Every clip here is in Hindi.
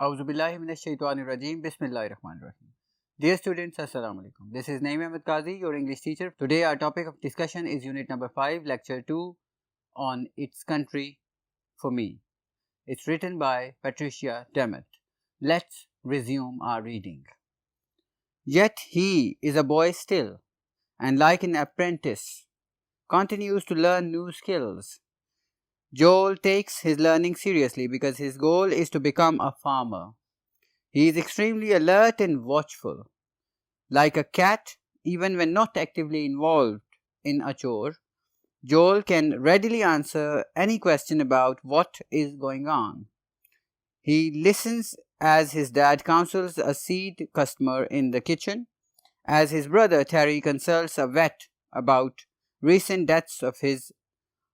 Auzubillahi minash-shaytanir-rajim. Bismillahir-rahmanir-rahim. Dear students, Assalamu alaikum. This is Naeem Ahmed Qazi, your English teacher. Today our topic of discussion is unit number 5, lecture 2 on Its Country for Me. It's written by Patricia Demet. Let's resume our reading. Yet he is a boy still, and like an apprentice, continues to learn new skills. Joel takes his learning seriously because his goal is to become a farmer. He is extremely alert and watchful. Like a cat, even when not actively involved in a chore, Joel can readily answer any question about what is going on. He listens as his dad counsels a seed customer in the kitchen, as his brother Terry consults a vet about recent deaths of his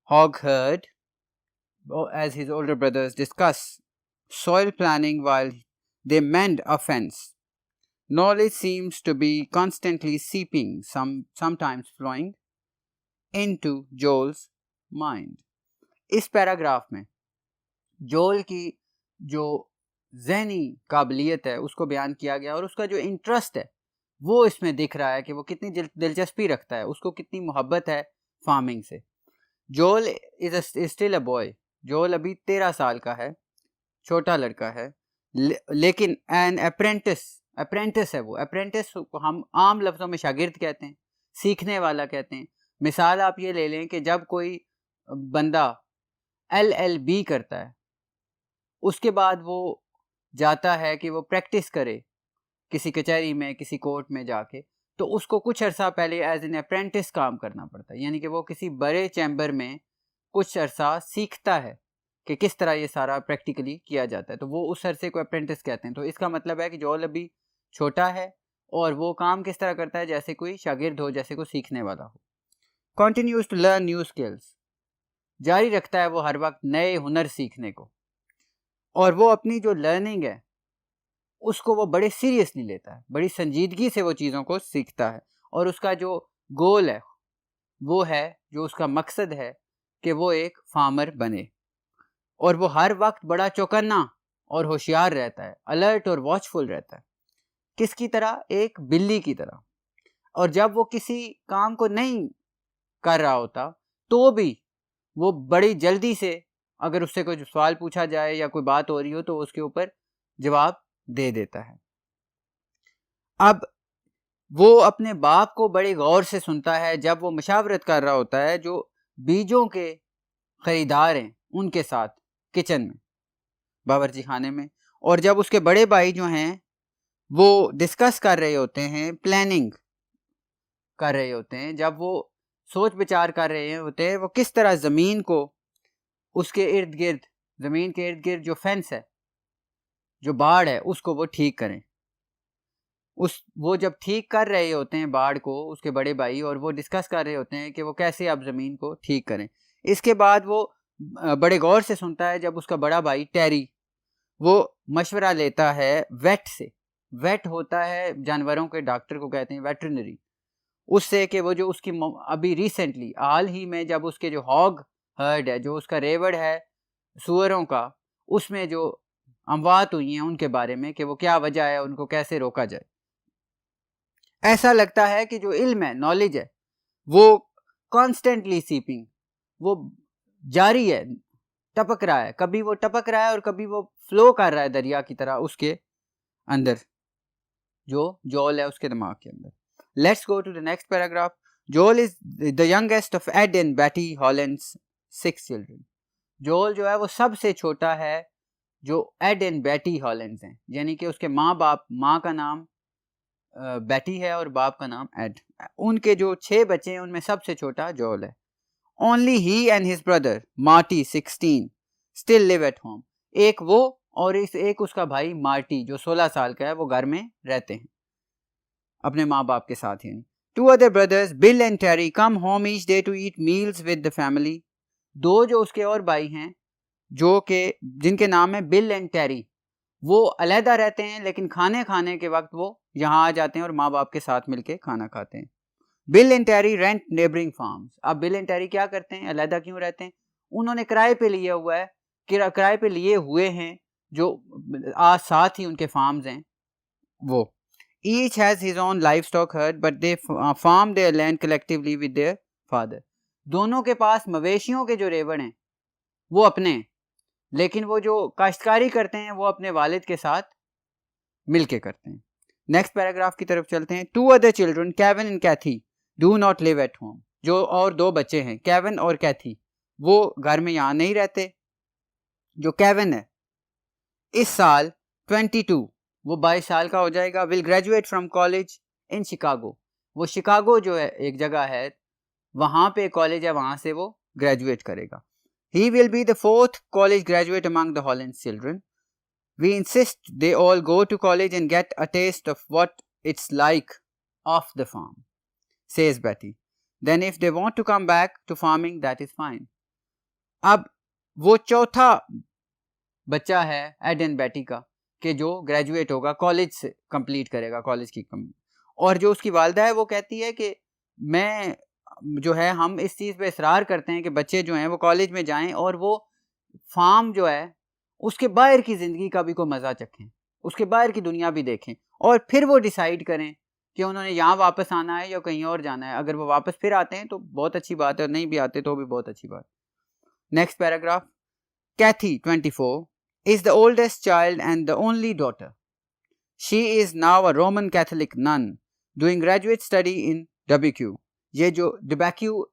hog herd, as his older brothers discuss soil planning while they mend a fence. Knowledge seems to be constantly seeping, sometimes flowing, into Joel's mind. इस पैराग्राफ में जोल की जो ज़हनी काबिलियत है उसको बयान किया गया और उसका जो इंटरेस्ट है वो इसमें दिख रहा है कि वो कितनी दिलचस्पी रखता है, उसको कितनी मोहब्बत है फार्मिंग से. जोल इज स्टिल अ बॉय. जोल अभी 13 साल का है, छोटा लड़का है, लेकिन एन अप्रेंटिस है वो. अप्रेंटिस हम आम लफ्ज़ों में शागिर्द कहते हैं, सीखने वाला कहते हैं. मिसाल आप ये ले लें कि जब कोई बंदा LLB करता है, उसके बाद वो जाता है कि वो प्रैक्टिस करे किसी कचहरी में, किसी कोर्ट में जाके, तो उसको कुछ अरसा पहले एज एन अप्रेंटिस काम करना पड़ता है. यानी कि वो किसी बड़े चैम्बर में कुछ अरसा सीखता है कि किस तरह ये सारा प्रैक्टिकली किया जाता है, तो वो उस अरसे को अप्रेंटिस कहते हैं. तो इसका मतलब है कि जोल अभी छोटा है और वो काम किस तरह करता है जैसे कोई शागिर्द हो, जैसे कोई सीखने वाला हो. Continues to learn new skills, जारी रखता है वो हर वक्त नए हुनर सीखने को, और वो अपनी जो लर्निंग है उसको वो बड़े सीरियसली लेता है, बड़ी संजीदगी से वो चीज़ों को सीखता है. और उसका जो गोल है वो है, जो उसका मकसद है कि वो एक फार्मर बने. और वो हर वक्त बड़ा चौकन्ना और होशियार रहता है, अलर्ट और वॉचफुल रहता है. किसकी तरह? एक बिल्ली की तरह. और जब वो किसी काम को नहीं कर रहा होता तो भी वो बड़ी जल्दी से, अगर उससे कोई सवाल पूछा जाए या कोई बात हो रही हो तो उसके ऊपर जवाब दे देता है. अब वो अपने बाप को बड़े गौर से सुनता है जब वो मशावरत कर रहा होता है जो बीजों के ख़रीदार हैं उनके साथ किचन में, बावर्ची खाने में. और जब उसके बड़े भाई जो हैं वो डिस्कस कर रहे होते हैं, प्लानिंग कर रहे होते हैं, जब वो सोच विचार कर रहे होते हैं वो किस तरह ज़मीन को, उसके इर्द गिर्द, ज़मीन के इर्द गिर्द जो फेंस है, जो बाड़ है, उसको वो ठीक करें. वो जब ठीक कर रहे होते हैं बाड़ को, उसके बड़े भाई, और वो डिस्कस कर रहे होते हैं कि वो कैसे अब ज़मीन को ठीक करें. इसके बाद वो बड़े गौर से सुनता है जब उसका बड़ा भाई टेरी वो मशवरा लेता है वेट से. वेट होता है जानवरों के डॉक्टर को कहते हैं, वेटरनरी. उससे कि वो जो उसकी अभी रिसेंटली हाल ही में जब उसके जो हॉग हर्ड है, जो उसका रेवड़ है सुअरों का, उसमें जो अमवात हुई हैं उनके बारे में कि वो क्या वजह है, उनको कैसे रोका जाए. ऐसा लगता है कि जो इल्म है, नॉलेज है, वो कॉन्स्टेंटली सीपिंग, वो जारी है, टपक रहा है. कभी वो टपक रहा है और कभी वो फ्लो कर रहा है दरिया की तरह उसके अंदर, जो जोल है उसके दिमाग के अंदर. Let's go to the next paragraph. Joel is the youngest of Ed and Betty Holland's 6 children. Joel जो है वो सबसे छोटा है जो एड एंड बेटी हॉलैंड्स हैं, यानी कि उसके माँ का नाम बेटी है और बाप का नाम एड. उनके जो 6 बच्चे हैं उनमें सबसे छोटा जोल है. Only he and his brother Marty 16 still live at home. एक वो और एक उसका भाई मार्टी जो 16 साल का है, वो घर में रहते हैं अपने माँ बाप के साथ ही. 2 other brothers Bill and Terry come home each day to eat meals with the family. 2 जो उसके और भाई हैं जो के जिनके नाम है बिल एंड टेरी, वो अलहदा रहते हैं लेकिन खाने के वक्त वो यहाँ आ जाते हैं और माँ बाप के साथ मिलके खाना खाते हैं. Bill and Terry rent neighbouring farms. अब बिल एंड टेरी क्या करते हैं, अलहदा क्यों रहते हैं? उन्होंने किराए पे लिया हुआ है, किराए पे लिए हुए हैं जो साथ ही उनके फार्म्स हैं वो। Each has his own livestock herd but they farm their land collectively with their father. दोनों के पास मवेशियों के जो रेवड़ हैं वो अपने हैं, लेकिन वो जो काश्तकारी करते हैं वो अपने वालिद के साथ मिलके करते हैं। नेक्स्ट पैराग्राफ की तरफ चलते हैं। 2 other children Kevin and Kathy do not live at home. जो और 2 बच्चे हैं केविन और कैथी, वो घर में यहाँ नहीं रहते। जो केविन है इस साल 22, वो 22 साल का हो जाएगा। Will graduate from college in Chicago. वो शिकागो जो है एक जगह है, वहाँ पे कॉलेज है, वहाँ से वो ग्रेजुएट करेगा। He will be the 4th college graduate among the Holland's children. We insist they all go to college and get a taste of what it's like off the farm, says Betty. Then if they want to come back to farming, that is fine. अब वो चौथा बच्चा है एडन बेटी का कि जो ग्रेजुएट होगा, कॉलेज से कंप्लीट करेगा, कॉलेज की और जो उसकी वालदा है वो कहती है कि मैं जो है, हम इस चीज़ पे इसरार करते हैं कि बच्चे जो हैं वो कॉलेज में जाएं और वो फार्म जो है उसके बाहर की ज़िंदगी का भी कोई मज़ा चखें, उसके बाहर की दुनिया भी देखें और फिर वो डिसाइड करें कि उन्होंने यहाँ वापस आना है या कहीं और जाना है। अगर वो वापस फिर आते हैं तो बहुत अच्छी बात है, और नहीं भी आते तो भी बहुत अच्छी बात। Next paragraph. Kathy 24 is the oldest child and the only daughter. She is now a Roman Catholic nun doing graduate study in WQ. ये जो डबैक्यू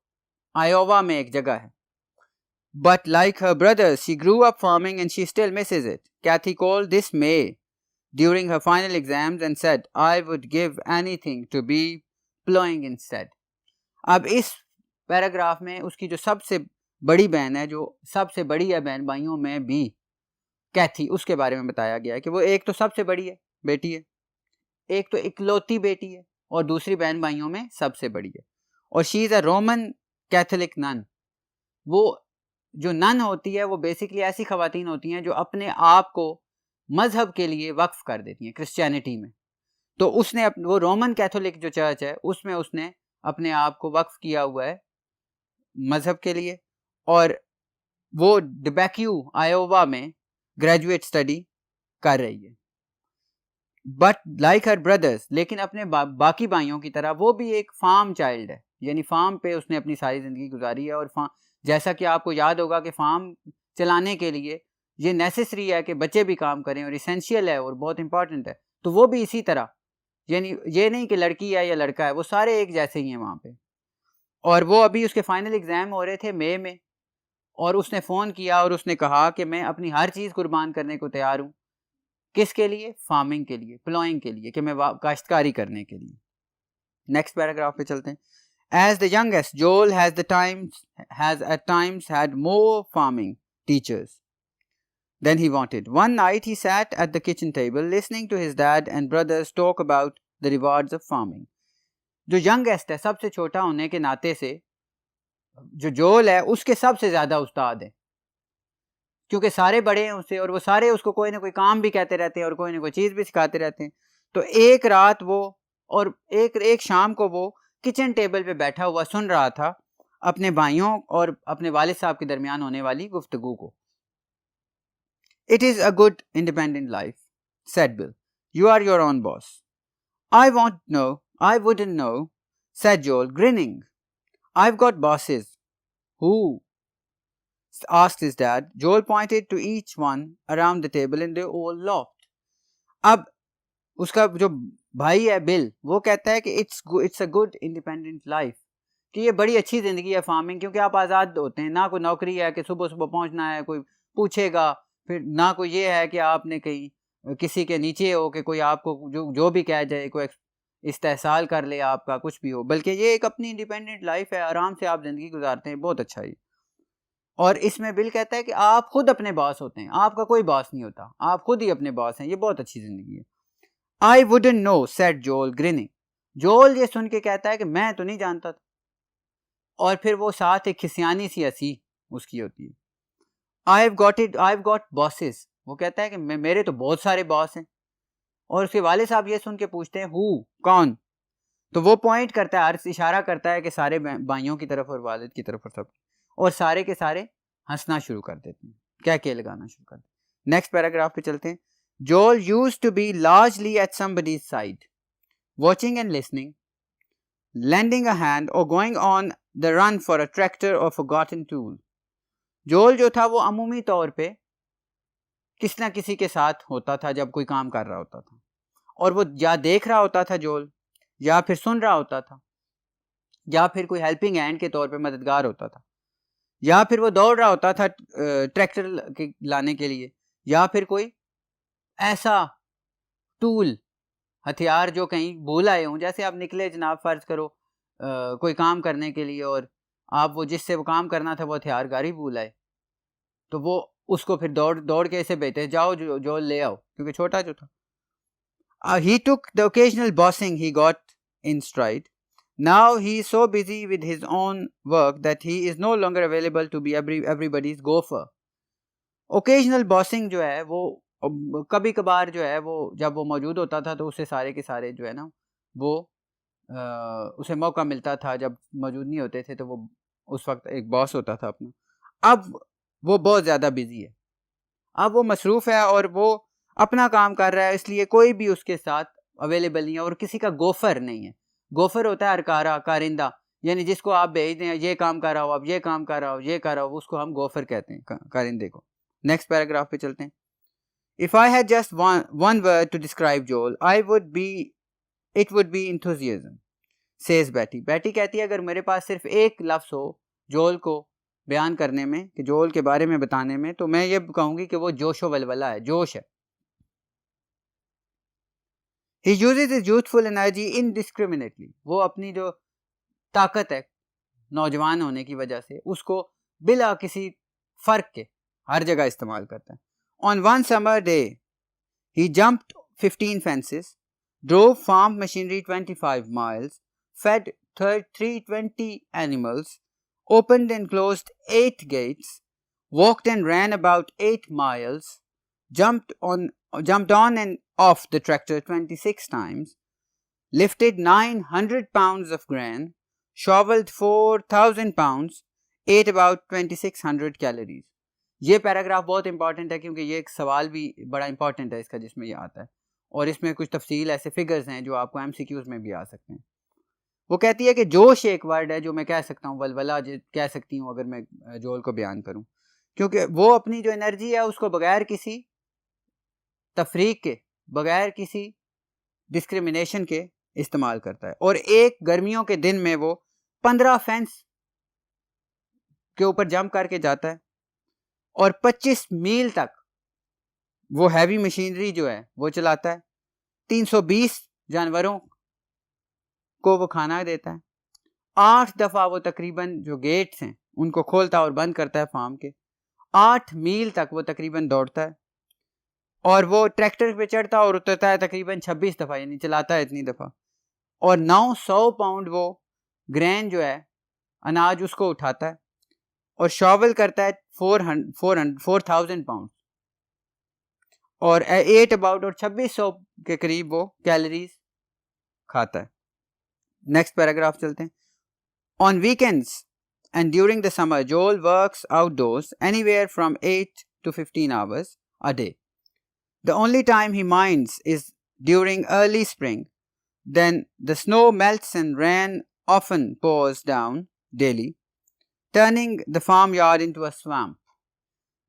आयोवा में एक जगह है। But like her brothers, she grew up farming and she still misses it. Kathy called this May during her final exams and said, I would give anything to be plowing instead. अब इस पैराग्राफ में उसकी जो सबसे बड़ी बहन है, जो सबसे बड़ी है बहन भाइयों में भी, कैथी, उसके बारे में बताया गया है कि वो एक तो सबसे बड़ी है, बेटी है, एक तो इकलौती बेटी है और दूसरी बहन भाइयों में सबसे बड़ी है। और she is a Roman Catholic nun. वो जो नन होती है वो बेसिकली ऐसी ख़वातीन होती हैं जो अपने आप को मज़हब के लिए वक्फ कर देती हैं क्रिश्चियनिटी में। तो उसने वो रोमन कैथोलिक जो चर्च है उसमें उसने अपने आप को वक्फ किया हुआ है मज़हब के लिए, और वो डबैक्यू आयोवा में ग्रेजुएट स्टडी कर रही है। बट लाइक हर ब्रदर्स, लेकिन अपने बाकी भाइयों की तरह वो भी एक फार्म चाइल्ड है, यानी फार्म पे उसने अपनी सारी ज़िंदगी गुजारी है। और जैसा कि आपको याद होगा कि फार्म चलाने के लिए ये नेसेसरी है कि बच्चे भी काम करें और इसेंशियल है और बहुत इंपॉर्टेंट है। तो वो भी इसी तरह, यानी ये नहीं कि लड़की है या लड़का है, वो सारे एक जैसे ही हैं वहाँ पे। और वो अभी उसके फाइनल एग्ज़ाम हो रहे थे मई में, और उसने फ़ोन किया और उसने कहा कि मैं अपनी हर चीज़ कुर्बान करने को तैयार हूँ। किसके लिए? फार्मिंग के लिए, प्लॉइंग के लिए, कि मैं काश्तकारी करने के लिए। नेक्स्ट पैराग्राफ पे चलते हैं। As the youngest, Joel has at times had more farming teachers than he wanted. One night he sat at the kitchen table listening to his dad and brothers talk about the rewards of farming. जो youngest है, सबसे छोटा होने के नाते से जो जोल है उसके सबसे ज़्यादा उस्ताद है, क्योंकि सारे बड़े हैं उससे और वो सारे उसको कोई ना कोई काम भी कहते रहते हैं और कोई ना कोई चीज़ भी सिखाते रहते हैं। तो एक रात वो और एक शाम को वो किचन टेबल पे बैठा हुआ सुन रहा था अपने भाइयों और अपने वालिद साहब के दरमियान होने वाली गुफ्तगू को। It is a good independent life, said Bill. You are your own boss. I wouldn't know, said Joel, grinning. I've got bosses. Who? Asked his dad. Joel pointed to each one around the table in the old loft. अब उसका जो भाई है बिल, वो कहता है कि it's a good independent life, कि ये बड़ी अच्छी ज़िंदगी है फार्मिंग, क्योंकि आप आज़ाद होते हैं, ना कोई नौकरी है कि सुबह सुबह पहुंचना है, कोई पूछेगा, फिर ना कोई ये है कि आपने कहीं किसी के नीचे हो कि कोई आपको जो भी कह जाए, कोई इस्तेहसाल कर ले आपका, कुछ भी हो, बल्कि ये एक अपनी इंडिपेंडेंट लाइफ है, आराम से आप ज़िंदगी गुजारते हैं, बहुत अच्छा है। और इसमें बिल कहता है कि आप खुद अपने बॉस होते हैं, आपका कोई बॉस नहीं होता, आप खुद ही अपने बॉस हैं, ये बहुत अच्छी ज़िंदगी है। I wouldn't know, said Joel, grinning. जोल ये सुन के कहता है कि मैं तो नहीं जानता था, और फिर वो साथ एक खिसियानी सी हंसी उसकी होती है। I've got bosses. वो कहता है कि मेरे तो बहुत सारे बॉस हैं। और उसके वाले साहब ये सुन के पूछते हैं हु, कौन? तो वो पॉइंट करता है, इशारा करता है कि सारे भाइयों की तरफ और वालिद की तरफ और सब, और सारे के सारे हंसना शुरू कर देते हैं, क्या लगाना शुरू कर देते हैं। नेक्स्ट पैराग्राफ पे चलते हैं. Joel used to be largely at somebody's side, watching and listening, lending a hand or going on the run for a tractor or forgotten tool. Joel जो था वो अमूमी तौर पे किसी ना किसी के साथ होता था जब कोई काम कर रहा होता था, और वो या देख रहा होता था जोल, या फिर सुन रहा होता था, या फिर कोई हेल्पिंग हैंड के तौर पे मददगार होता था, या फिर वो दौड़ रहा होता था ट्रैक्टर लाने के लिए, या फिर कोई ऐसा टूल हथियार जो कहीं भूल आए हों. जैसे आप निकले जनाब, फ़र्ज़ करो कोई काम करने के लिए, और आप वो जिससे वो काम करना था वो हथियार गाड़ी भूल आए, तो वो उसको फिर दौड़ के ऐसे भेजते, जाओ जो ले आओ, क्योंकि छोटा जो था. He took the occasional bossing he got in stride. Now he is so busy with his own work that he is no longer available to be everybody's gopher. Occasional bossing जो है वो कभी कभार जो है वो जब वो मौजूद होता था तो उससे सारे के सारे जो है ना वो उसे मौका मिलता था. जब मौजूद नहीं होते थे तो वो उस वक्त एक बॉस होता था अपना. अब वो बहुत ज़्यादा बिजी है, अब वो मसरूफ़ है और वो अपना काम कर रहा है, इसलिए कोई भी उसके साथ अवेलेबल नहीं है और किसी का गोफर नहीं है. गोफर होता है अरकारा, कारिंदा, यानी जिसको आप भेज दें ये काम कर रहा हो, अब ये काम कर रहा हो, ये कर रहा हो, उसको हम गोफर कहते हैं, कारिंदे को. नेक्स्ट पैराग्राफ पे चलते हैं. If I had just one word to describe Joel, it would be enthusiasm, says Betty. Betty कहती है अगर मेरे पास सिर्फ एक लफ्ज़ हो जोल को बयान करने में, कि जोल के बारे में बताने में, तो मैं ये कहूँगी कि वो जोशो वलवला है, जोश है. He uses his youthful energy indiscriminately. वो अपनी जो ताकत है नौजवान होने की वजह से उसको बिला किसी फ़र्क के हर जगह इस्तेमाल करता है. On one summer day, he jumped 15 fences, drove farm machinery 25 miles, fed 320 animals, opened and closed 8 gates, walked and ran about 8 miles, jumped on and off the tractor 26 times, lifted 900 pounds of grain, shoveled 4,000 pounds, ate about 2,600 calories. ये पैराग्राफ बहुत इंपॉर्टेंट है क्योंकि ये एक सवाल भी बड़ा इंपॉर्टेंट है इसका जिसमें ये आता है, और इसमें कुछ तफसील ऐसे फिगर्स हैं जो आपको MCQs में भी आ सकते हैं. वो कहती है कि जोश एक वर्ड है जो मैं कह सकता हूँ, वलवला कह सकती हूँ अगर मैं जोल को बयान करूँ, क्योंकि वो अपनी जो एनर्जी है उसको बगैर किसी तफरीक के, बगैर किसी डिस्क्रिमिनेशन के इस्तेमाल करता है. और एक गर्मियों के दिन में वो 15 फेंस के ऊपर जंप करके जाता है और 25 मील तक वो हैवी मशीनरी जो है वो चलाता है. 320 जानवरों को वो खाना देता है. 8 दफ़ा वो तकरीबन जो गेट्स हैं उनको खोलता और बंद करता है फार्म के. 8 मील तक वो तकरीबन दौड़ता है और वो ट्रैक्टर पे चढ़ता और उतरता है तकरीबन 26 दफ़ा, यानी चलाता है इतनी दफ़ा. और 900 पाउंड वो ग्रेन जो है अनाज उसको उठाता है और शॉवल करता है 4,000 पाउंड और 8 अबाउट और 2600 के करीब वो कैलोरीज खाता है. नेक्स्ट पैराग्राफ चलते हैं. On weekends and during the summer Joel works outdoors anywhere from 8 to 15 hours a day. The only time he minds is during early spring. Then the snow melts and rain often pours down daily, turning the farmyard into a swamp.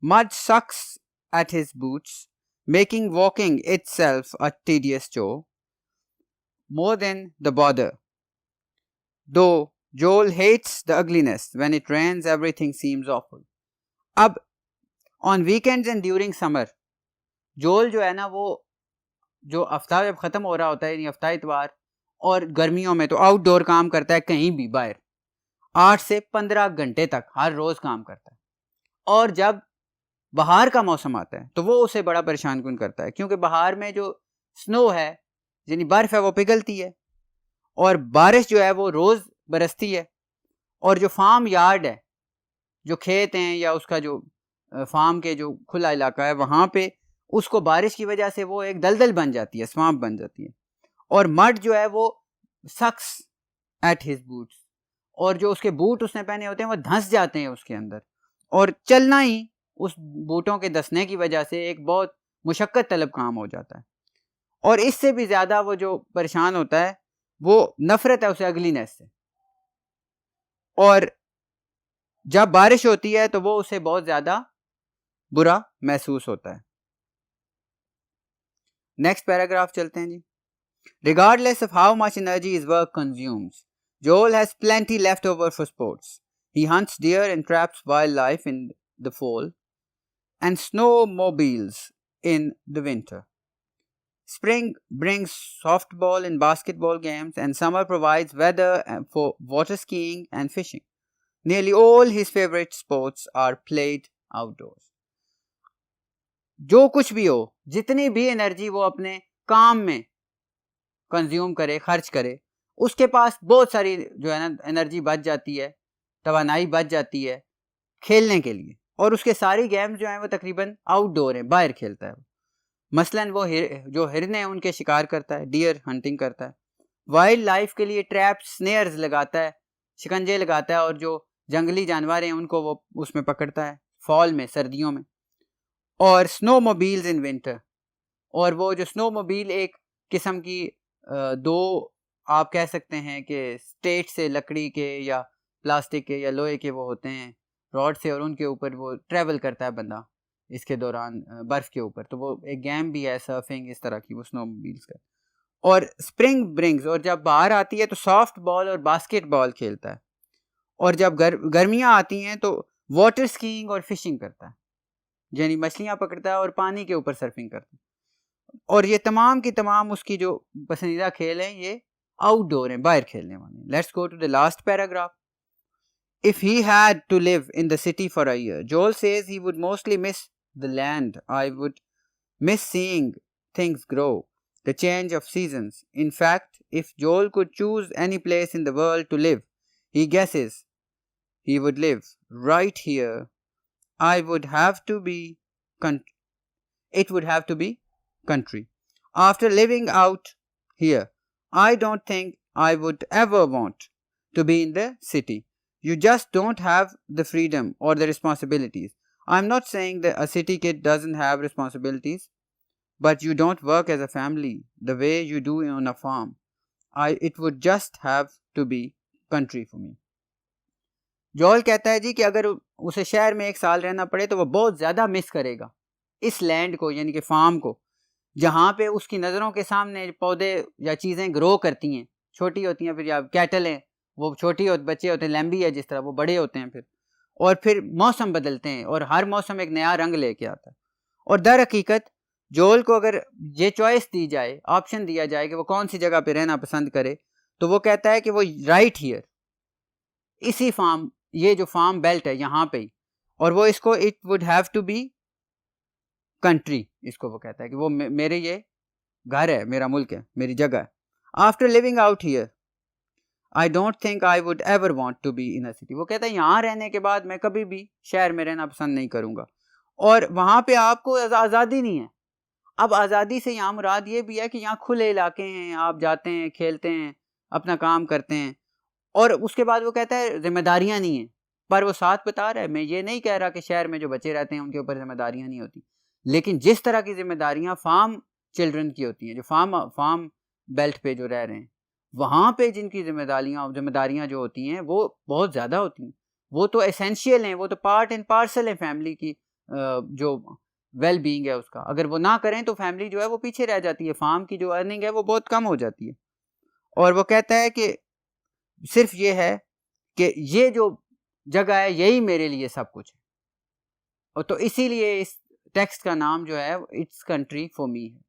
Mud sucks at his boots, making walking itself a tedious chore, more than the bother. Though Joel hates the ugliness, when it rains everything seems awful. अब on weekends and during summer, जोल जो है ना वो जो हफ्ता जब ख़त्म हो रहा होता है, यानी हफ्ता इतवार, और गर्मियों में तो आउटडोर काम करता है कहीं भी बाहर 8 से 15 घंटे तक हर रोज़ काम करता है. और जब बहार का मौसम आता है तो वो उसे बड़ा परेशान कुन करता है, क्योंकि बहार में जो स्नो है यानी बर्फ़ है वो पिघलती है और बारिश जो है वो रोज़ बरसती है. और जो फार्म यार्ड है, जो खेत हैं या उसका जो फार्म के जो खुला इलाका है, वहाँ पे उसको बारिश की वजह से वो एक दलदल बन जाती है, स्वाम्प बन जाती है. और मड जो है वो सक्स एट हिज बूट्स, और जो उसके बूट उसने पहने होते हैं वो धंस जाते हैं उसके अंदर और चलना ही उस बूटों के धंसने की वजह से एक बहुत मुशक्क़त तलब काम हो जाता है। और इससे भी ज़्यादा वो जो परेशान होता है वो नफ़रत है उसे अगलीनेस से, और जब बारिश होती है तो वो उसे बहुत ज़्यादा बुरा महसूस होता है। नेक्स्ट पैराग्राफ चलते हैं जी। Regardless of how much energy his work consumes, Joel has plenty left over for sports. He hunts deer and traps wildlife in the fall and snowmobiles in the winter. Spring brings softball and basketball games, and summer provides weather for water skiing and fishing. Nearly all his favorite sports are played outdoors. जो कुछ भी हो, जितनी भी एनर्जी वो अपने काम में कंज्यूम करे, खर्च करे, उसके पास बहुत सारी जो है ना एनर्जी बच जाती है, तवानाई बच जाती है खेलने के लिए। और उसके सारी गेम्स जो हैं वो तकरीबन आउटडोर हैं, बाहर खेलता है। मसलन वो जो हिरने हैं उनके शिकार करता है, डियर हंटिंग करता है, वाइल्ड लाइफ के लिए ट्रैप्स, स्नेयर्स लगाता है, शिकंजे लगाता है, और जो जंगली जानवर हैं उनको वो उसमें पकड़ता है फॉल में, सर्दियों में। और स्नो मोबिल्स इन विंटर, और वो जो स्नो मोबिल एक किस्म की दो आप कह सकते हैं कि स्टेट से लकड़ी के या प्लास्टिक के या लोहे के वो होते हैं रॉड से, और उनके ऊपर वो ट्रैवल करता है बंदा इसके दौरान बर्फ़ के ऊपर। तो वो एक गेम भी है सर्फिंग इस तरह की, वो स्नो मोबिल्स का। और स्प्रिंग ब्रिंग्स, और जब बाहर आती है तो सॉफ्ट बॉल और बास्केट बॉल खेलता है। और जब गर्मियाँ आती हैं तो वाटर स्कीइंग और फिशिंग करता है, यानी मछलियाँ पकड़ता है और पानी के ऊपर सर्फिंग करता है। और ये तमाम की तमाम उसकी जो पसंदीदा खेल हैं ये आउटडोर हैं, बाहर खेलने वाले। Let's go to the last paragraph. If he had to live in the city for a year, Joel says he would mostly miss the land. I would miss seeing things grow, the change of seasons. In fact, if Joel could choose any place in the world to live, he guesses he would live right here. I would have to be it would have to be country. After living out here, I don't think I would ever want to be in the city. You just don't have the freedom or the responsibilities. I'm not saying that a city kid doesn't have responsibilities, but you don't work as a family the way you do on a farm. It would just have to be country for me. जोल कहता है जी कि अगर उसे शहर में एक साल रहना पड़े तो वो बहुत ज़्यादा मिस करेगा इस लैंड को, यानी कि फार्म को, जहाँ पे उसकी नज़रों के सामने पौधे या चीज़ें ग्रो करती हैं, छोटी होती हैं, फिर या कैटल हैं वो छोटी बच्चे होते हैं, लैम्बी है जिस तरह वो बड़े होते हैं, फिर मौसम बदलते हैं और हर मौसम एक नया रंग लेके आता है। और दर हकीकत जोल को अगर ये चॉइस दी जाए, ऑप्शन दिया जाए कि वो कौन सी जगह पे रहना पसंद करे, तो वो कहता है कि वो राइट हियर, इसी फार्म, ये जो फार्म बेल्ट है यहाँ पे ही, और वो इसको it would have to be country, इसको वो कहता है कि वो मेरे ये घर है, मेरा मुल्क है, मेरी जगह है। After living out here I don't think I would ever want to be in a city. वो कहता है यहाँ रहने के बाद मैं कभी भी शहर में रहना पसंद नहीं करूँगा, और वहाँ पे आपको आज़ादी नहीं है। अब आज़ादी से यहाँ मुराद ये भी है कि यहाँ खुले इलाके हैं, आप जाते हैं, खेलते हैं, अपना काम करते हैं, और उसके बाद वो कहता है जिम्मेदारियाँ नहीं हैं। पर वो साथ बता रहा है, मैं ये नहीं कह रहा कि शहर में जो बच्चे रहते हैं उनके ऊपर जिम्मेदारियाँ नहीं होती, लेकिन जिस तरह की जिम्मेदारियाँ फार्म चिल्ड्रन की होती हैं, जो फार्म बेल्ट पे जो रह रहे हैं, वहाँ पे जिनकी जिम्मेदारियाँ जो होती हैं वो बहुत ज़्यादा होती हैं। वो तो एसेंशियल हैं, वो तो पार्ट एंड पार्सल है फैमिली की जो वेल बीइंग है उसका। अगर वो ना करें तो फैमिली जो है वो पीछे रह जाती है, फार्म की जो अर्निंग है वो बहुत कम हो जाती है। और वो कहता है कि सिर्फ ये है कि ये जो जगह है यही मेरे लिए सब कुछ है, और तो इसीलिए इस टेक्स्ट का नाम जो है इट्स कंट्री फॉर मी है,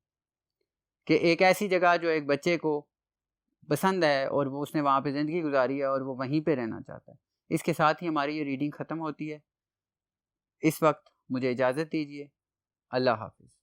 कि एक ऐसी जगह जो एक बच्चे को पसंद है और वो उसने वहाँ पे ज़िंदगी गुजारी है और वो वहीं पे रहना चाहता है। इसके साथ ही हमारी ये रीडिंग ख़त्म होती है। इस वक्त मुझे इजाज़त दीजिए। अल्लाह हाफ़िज़।